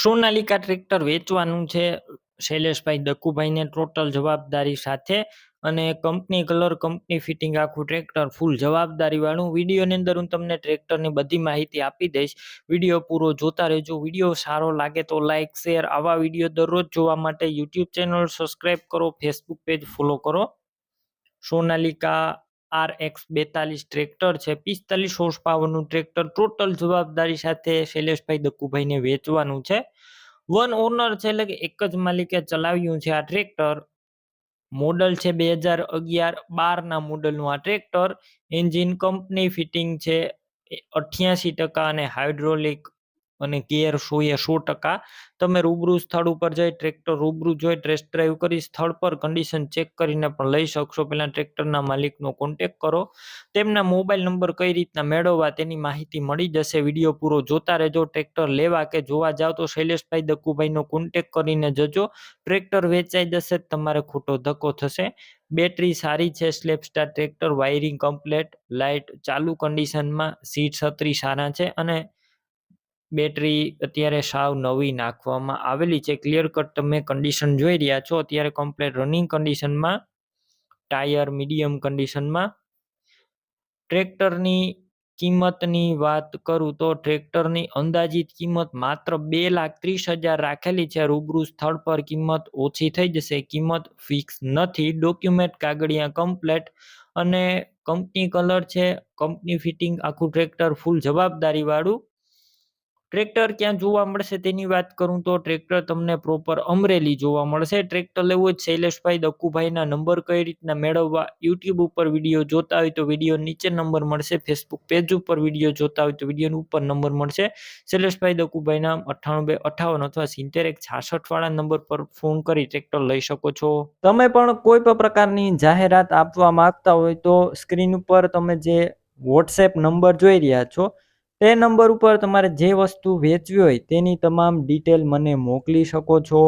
Sonalika tractor વેચવાનું છે શૈલેષભાઈ દક્કુભાઈને total જવાબદારી સાથે, અને કંપની કલર કંપની ફિટિંગ આખું ટ્રેક્ટર ફૂલ જવાબદારી વાળું. વિડીયોની અંદર હું તમને ટ્રેક્ટરની બધી માહિતી આપી દઈશ. વિડીયો પૂરો જોતા રહેજો. વિડીયો સારો લાગે તો લાઈક શેર. આવા વિડીયો દરરોજ જોવા માટે યુટ્યુબ ચેનલ સબસ્ક્રાઈબ કરો, ફેસબુક પેજ ફોલો કરો. સોનાલિકા RX42 ટ્રેક્ટર છે, 45 હોર્સ પાવરનું ટ્રેક્ટર ટોટલ જવાબદારી સાથે શૈલેષભાઈ દક્કુભાઈને વેચવાનું છે. વન ઓનર છે, એટલે કે એક જ માલિકે ચલાવ્યું છે આ ટ્રેક્ટર. મોડલ છે 2011-12 ના મોડલનું આ ટ્રેક્ટર. એન્જિન કંપની ફિટિંગ છે 88% અને હાઇડ્રોલિક અને ગેર 100%. તમે રૂબરૂ સ્થળ ઉપર જઈ ટ્રેક્ટર રૂબરૂ જોઈ ટેસ્ટ ડ્રાઈવ કરી સ્થળ પર કન્ડિશન ચેક કરીને પણ લઈ શકશો. પહેલા ટ્રેક્ટરના માલિકનો કોન્ટેક કરો. તેમના મોબાઈલ નંબર કઈ રીતના મેળવવા તેની માહિતી મળી જશે. વિડીયો પૂરો જોતા રહેજો. ટ્રેક્ટર લેવા કે જોવા જાવ તો શૈલેષભાઈ દક્કુભાઈનો કોન્ટેક કરીને જજો. ટ્રેક્ટર વેચાઈ જશે, તમારે ખોટો ધક્કો થશે. બેટરી સારી છે, સ્લેપસ્ટાર ટ્રેક્ટર, વાયરિંગ કમ્પ્લેટ, લાઇટ ચાલુ કન્ડિશનમાં, સીટ છત્રી સારા છે અને બેટરી અત્યારે સાવ નવી નાખવામાં આવેલી છે. ક્લિયર કટ તમે કન્ડિશન જોઈ રહ્યા છો. અત્યારે કમ્પ્લેટ રનિંગ કન્ડિશનમાં, ટાયર મીડિયમ કન્ડિશનમાં. ટ્રેક્ટરની કિંમતની વાત કરું તો ટ્રેક્ટરની અંદાજિત કિંમત માત્ર 2,30,000 રાખેલી છે. રૂબરૂ સ્થળ પર કિંમત ઓછી થઈ જશે. કિંમત ફિક્સ નથી. ડોક્યુમેન્ટ કાગળિયા કમ્પ્લેટ અને કંપની કલર છે, કંપની ફિટિંગ આખું ટ્રેક્ટર ફૂલ જવાબદારી વાળું. ટ્રેક્ટર ક્યાં જોવા મળશે તેની વાત કરું તો ટ્રેક્ટર તમને પ્રોપર અમરેલી જોવા મળશે. ટ્રેક્ટર લેવું હોય શૈલેષભાઈ દક્કુભાઈના નંબર કઈ રીતના મેળવવા, યુટ્યુબ ઉપર વિડીયો જોતા હોય તો વિડીયો નીચે નંબર મળશે. ફેસબુક પેજ ઉપર વિડીયો જોતા હોય તો વિડીયો ઉપર નંબર મળશે. શૈલેષભાઈ દક્કુભાઈના 98 258 અથવા 70 166 વાળા નંબર પર ફોન કરી ટ્રેક્ટર લઈ શકો છો. તમે પણ કોઈ પણ પ્રકારની જાહેરાત આપવા માંગતા હોય તો સ્ક્રીન ઉપર તમે જે વોટ્સએપ નંબર જોઈ રહ્યા છો તે નંબર ઉપર તમારે જે વસ્તુ વેચવી હોય તેની તમામ ડિટેલ મને મોકલી શકો છો.